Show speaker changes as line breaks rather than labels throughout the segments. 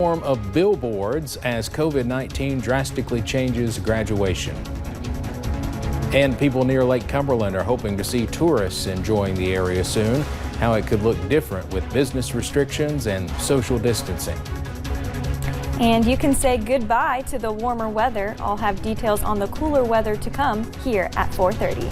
Form of billboards as COVID-19 drastically changes graduation. And people near Lake Cumberland are hoping to see tourists enjoying the area soon, how it could look different with business restrictions and social distancing.
And you can say goodbye to the warmer weather. I'll have details on the cooler weather to come here at 4:30.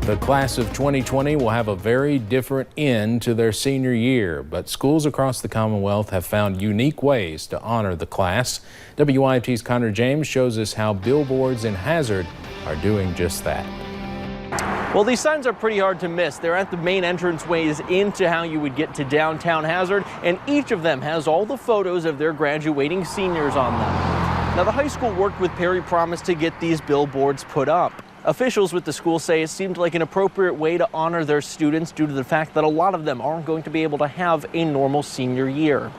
The class of 2020 will have a very different end to their senior year, but schools across the Commonwealth have found unique ways to honor the class. WYMT's Connor James shows us how billboards in Hazard are doing just that.
Well, these signs are pretty hard to miss. They're at the main entranceways into how you would get to downtown Hazard, and each of them has all the photos of their graduating seniors on them. Now, the high school worked with Perry Promise to get these billboards put up. Officials with the school say it seemed like an appropriate way to honor their students due to the fact that a lot of them aren't going to be able to have a normal senior year.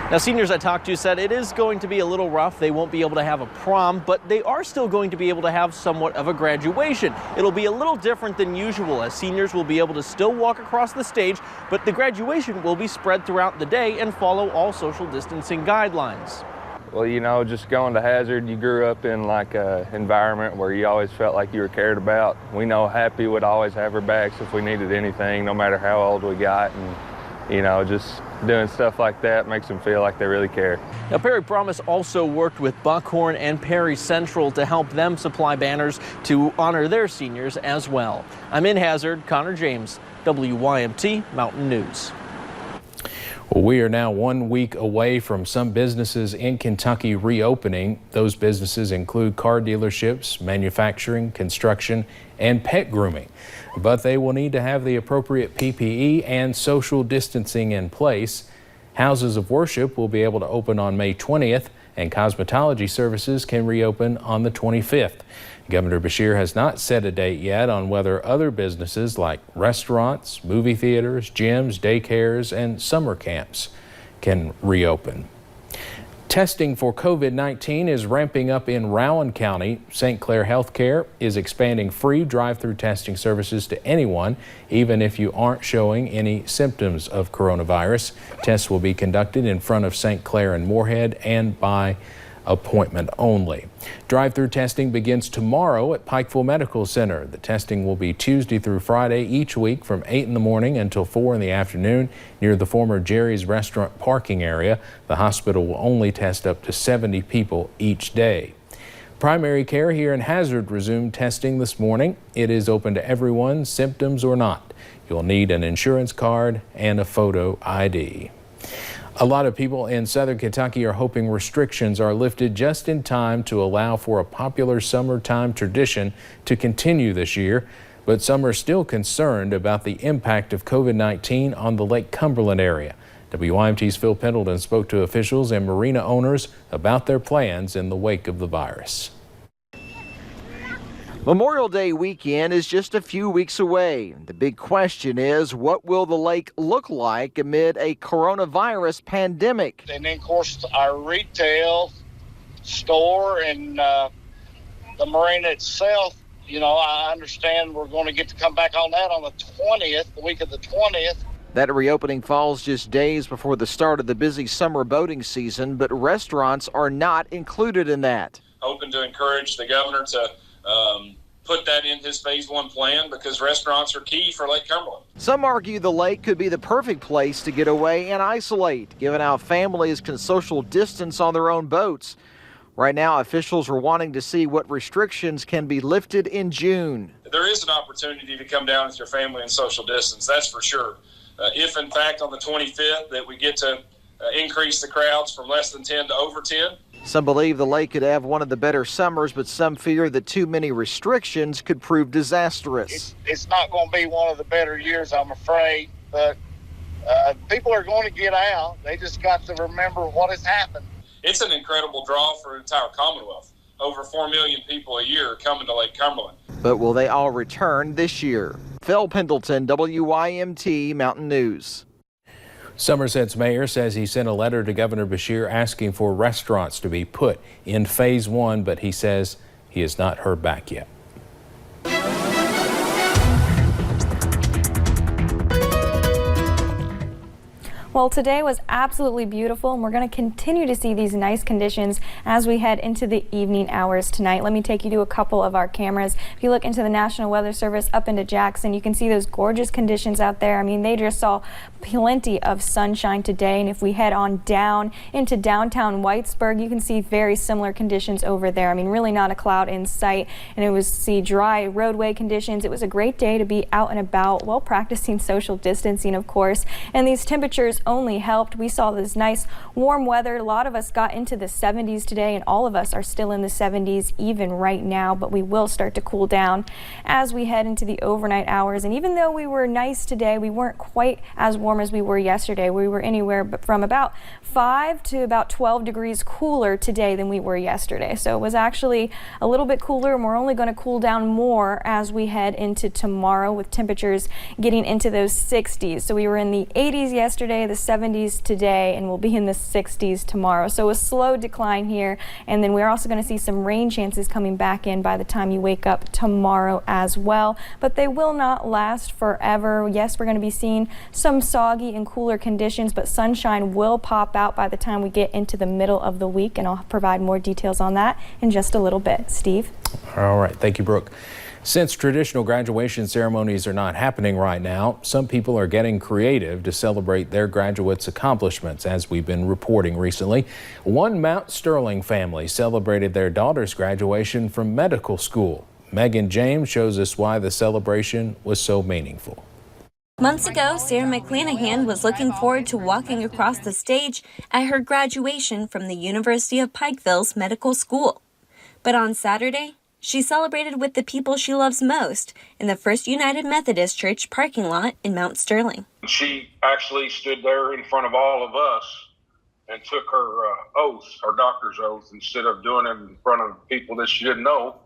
Now, seniors I talked to said it is going to be a little rough. They won't be able to have a prom, but they are still going to be able to have somewhat of a graduation. It'll be a little different than usual, as seniors will be able to still walk across the stage, but the graduation will be spread throughout the day and follow all social distancing guidelines.
Well, you know, just going to Hazard, you grew up in like an environment where you always felt like you were cared about. We know Happy would always have our backs if we needed anything, no matter how old we got. And, you know, just doing stuff like that makes them feel like they really care.
Now, Perry Promise also worked with Buckhorn and Perry Central to help them supply banners to honor their seniors as well. I'm in Hazard, Connor James, WYMT Mountain News.
Well, we are now 1 week away from some businesses in Kentucky reopening. Those businesses include car dealerships, manufacturing, construction, and pet grooming. But they will need to have the appropriate PPE and social distancing in place. Houses of worship will be able to open on May 20th, and cosmetology services can reopen on the 25th. Governor Beshear has not set a date yet on whether other businesses like restaurants, movie theaters, gyms, daycares, and summer camps can reopen. Testing for COVID-19 is ramping up in Rowan County. St. Clair Healthcare is expanding free drive-through testing services to anyone, even if you aren't showing any symptoms of coronavirus. Tests will be conducted in front of St. Clair and Moorhead and by appointment only. Drive-through testing begins tomorrow at Pikeville Medical Center. The testing will be Tuesday through Friday each week from 8 in the morning until 4 in the afternoon near the former Jerry's restaurant parking area. The hospital will only test up to 70 people each day. Primary care here in Hazard resumed testing this morning. It is open to everyone, symptoms or not. You'll need an insurance card and a photo ID. A lot of people in southern Kentucky are hoping restrictions are lifted just in time to allow for a popular summertime tradition to continue this year. But some are still concerned about the impact of COVID-19 on the Lake Cumberland area. WYMT's Phil Pendleton spoke to officials and marina owners about their plans in the wake of the virus.
Memorial Day weekend is just a few weeks away. The big question is, what will the lake look like amid a coronavirus pandemic?
And then, of course, our retail store and the marina itself, you know, I understand we're going to get to come back on that on the 20th, the week of the 20th.
That reopening falls just days before the start of the busy summer boating season, but restaurants are not included in that.
Hoping to encourage the governor to put that in his phase one plan, because restaurants are key for Lake Cumberland.
Some argue the lake could be the perfect place to get away and isolate, given how families can social distance on their own boats. Right now, officials are wanting to see what restrictions can be lifted in June.
There is an opportunity to come down with your family and social distance, that's for sure. If, in fact, on the 25th that we get to increase the crowds from less than 10 to over 10.
Some believe the lake could have one of the better summers, but some fear that too many restrictions could prove disastrous.
It's not going to be one of the better years, I'm afraid, but people are going to get out. They just got to remember what has happened.
It's an incredible draw for the entire Commonwealth. Over 4 million people a year coming to Lake Cumberland.
But will they all return this year? Phil Pendleton, WYMT Mountain News.
Somerset's mayor says he sent a letter to Governor Beshear asking for restaurants to be put in phase 1, but he says he has not heard back yet.
Well, today was absolutely beautiful, and we're going to continue to see these nice conditions as we head into the evening hours tonight. Let me take you to a couple of our cameras. If you look into the National Weather Service up into Jackson, you can see those gorgeous conditions out there. I mean, they just saw plenty of sunshine today, and if we head on down into downtown Whitesburg, you can see very similar conditions over there. I mean, really not a cloud in sight, and it was dry roadway conditions. It was a great day to be out and about while practicing social distancing, of course, and these temperatures only helped. We saw this nice warm weather. A lot of us got into the 70s today, and all of us are still in the 70s even right now, but we will start to cool down as we head into the overnight hours. And even though we were nice today, we weren't quite as warm as we were yesterday. We were anywhere from about 5 to about 12 degrees cooler today than we were yesterday. So it was actually a little bit cooler, and we're only going to cool down more as we head into tomorrow, with temperatures getting into those 60s. So we were in the 80s yesterday, the 70s today, and we'll be in the 60s tomorrow. So a slow decline here, and then we're also going to see some rain chances coming back in by the time you wake up tomorrow as well, but they will not last forever. Yes, we're going to be seeing some soggy and cooler conditions, but sunshine will pop out by the time we get into the middle of the week, and I'll provide more details on that in just a little bit. Steve?
All right, thank you, Brooke. Since traditional graduation ceremonies are not happening right now, some people are getting creative to celebrate their graduates' accomplishments, as we've been reporting recently. One Mount Sterling family celebrated their daughter's graduation from medical school. Megan James shows us why the celebration was so meaningful.
Months ago, Sarah McClanahan was looking forward to walking across the stage at her graduation from the University of Pikeville's medical school. But on Saturday, she celebrated with the people she loves most in the First United Methodist Church parking lot in Mount Sterling.
She actually stood there in front of all of us and took her oath, her doctor's oath, instead of doing it in front of people that she didn't know.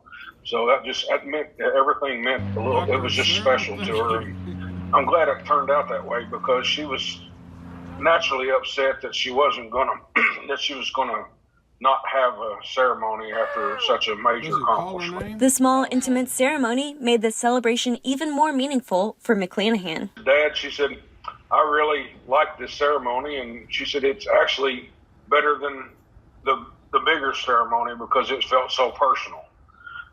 So that meant everything meant a little. It was just special to her. And I'm glad it turned out that way, because she was naturally upset that she wasn't gonna not have a ceremony after such a major accomplishment.
The small, intimate ceremony made the celebration even more meaningful for McClanahan.
Dad, she said, I really like this ceremony, and she said it's actually better than the bigger ceremony because it felt so personal.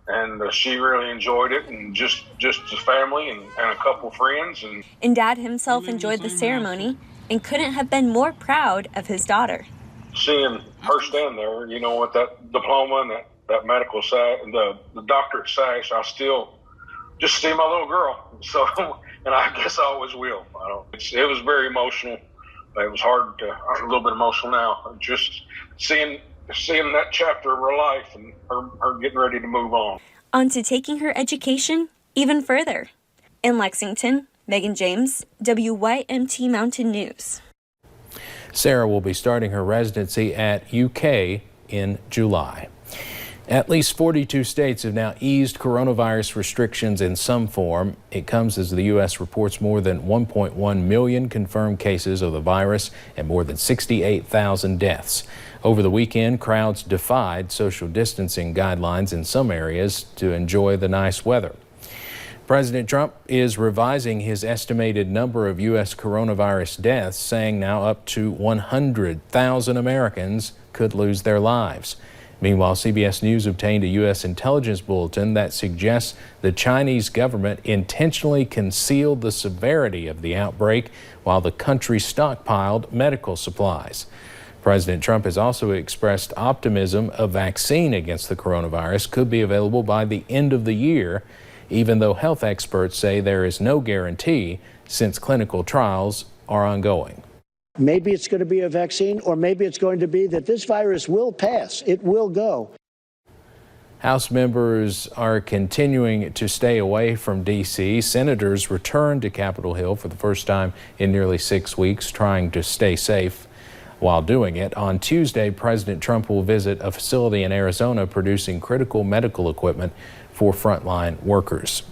And she really enjoyed it, and just the family and a couple friends.
And Dad himself enjoyed the ceremony and couldn't have been more proud of his daughter.
Seeing her stand there, you know, with that diploma and that medical sash, the doctorate sash, I still just see my little girl. So, and I guess I always will. It was very emotional. It was hard, a little bit emotional now, just seeing that chapter of her life and her getting ready to move on.
On to taking her education even further. In Lexington, Megan James, WYMT Mountain News.
Sarah will be starting her residency at UK in July. At least 42 states have now eased coronavirus restrictions in some form. It comes as the U.S. reports more than 1.1 million confirmed cases of the virus and more than 68,000 deaths. Over the weekend, crowds defied social distancing guidelines in some areas to enjoy the nice weather. President Trump is revising his estimated number of U.S. coronavirus deaths, saying now up to 100,000 Americans could lose their lives. Meanwhile, CBS News obtained a U.S. intelligence bulletin that suggests the Chinese government intentionally concealed the severity of the outbreak while the country stockpiled medical supplies. President Trump has also expressed optimism a vaccine against the coronavirus could be available by the end of the year, even though health experts say there is no guarantee since clinical trials are ongoing.
Maybe it's going to be a vaccine, or maybe it's going to be that this virus will pass. It will go.
House members are continuing to stay away from D.C. Senators returned to Capitol Hill for the first time in nearly 6 weeks, trying to stay safe. While doing it, on Tuesday, President Trump will visit a facility in Arizona producing critical medical equipment for frontline workers.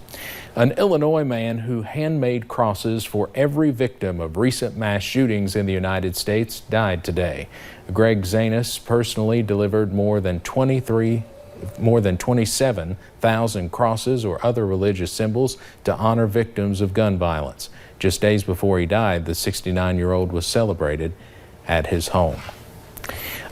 An Illinois man who handmade crosses for every victim of recent mass shootings in the United States died today. Greg Danis personally delivered more than 27,000 crosses or other religious symbols to honor victims of gun violence. Just days before he died, the 69-year-old was celebrated at his home.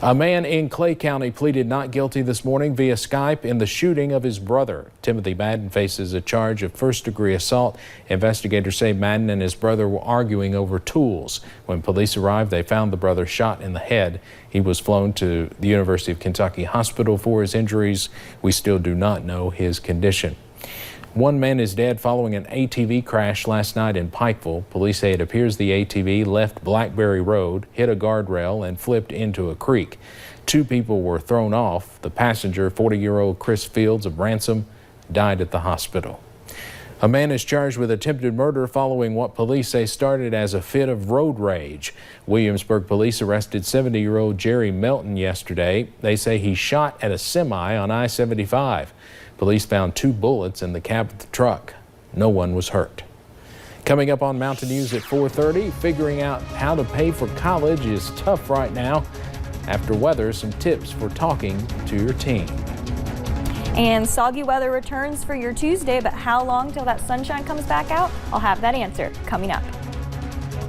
A man in Clay County pleaded not guilty this morning via Skype in the shooting of his brother. Timothy Madden faces a charge of first-degree assault. Investigators say Madden and his brother were arguing over tools. When police arrived, they found the brother shot in the head. He was flown to the University of Kentucky Hospital for his injuries. We still do not know his condition. One man is dead following an ATV crash last night in Pikeville. Police say it appears the ATV left Blackberry Road, hit a guardrail, and flipped into a creek. 2 people were thrown off. The passenger, 40-year-old Chris Fields of Ransom, died at the hospital. A man is charged with attempted murder following what police say started as a fit of road rage. Williamsburg police arrested 70-year-old Jerry Melton yesterday. They say he shot at a semi on I-75. Police found 2 bullets in the cab of the truck. No one was hurt. Coming up on Mountain News at 4:30, figuring out how to pay for college is tough right now. After weather, some tips for talking to your teen.
And soggy weather returns for your Tuesday, but how long till that sunshine comes back out? I'll have that answer coming up.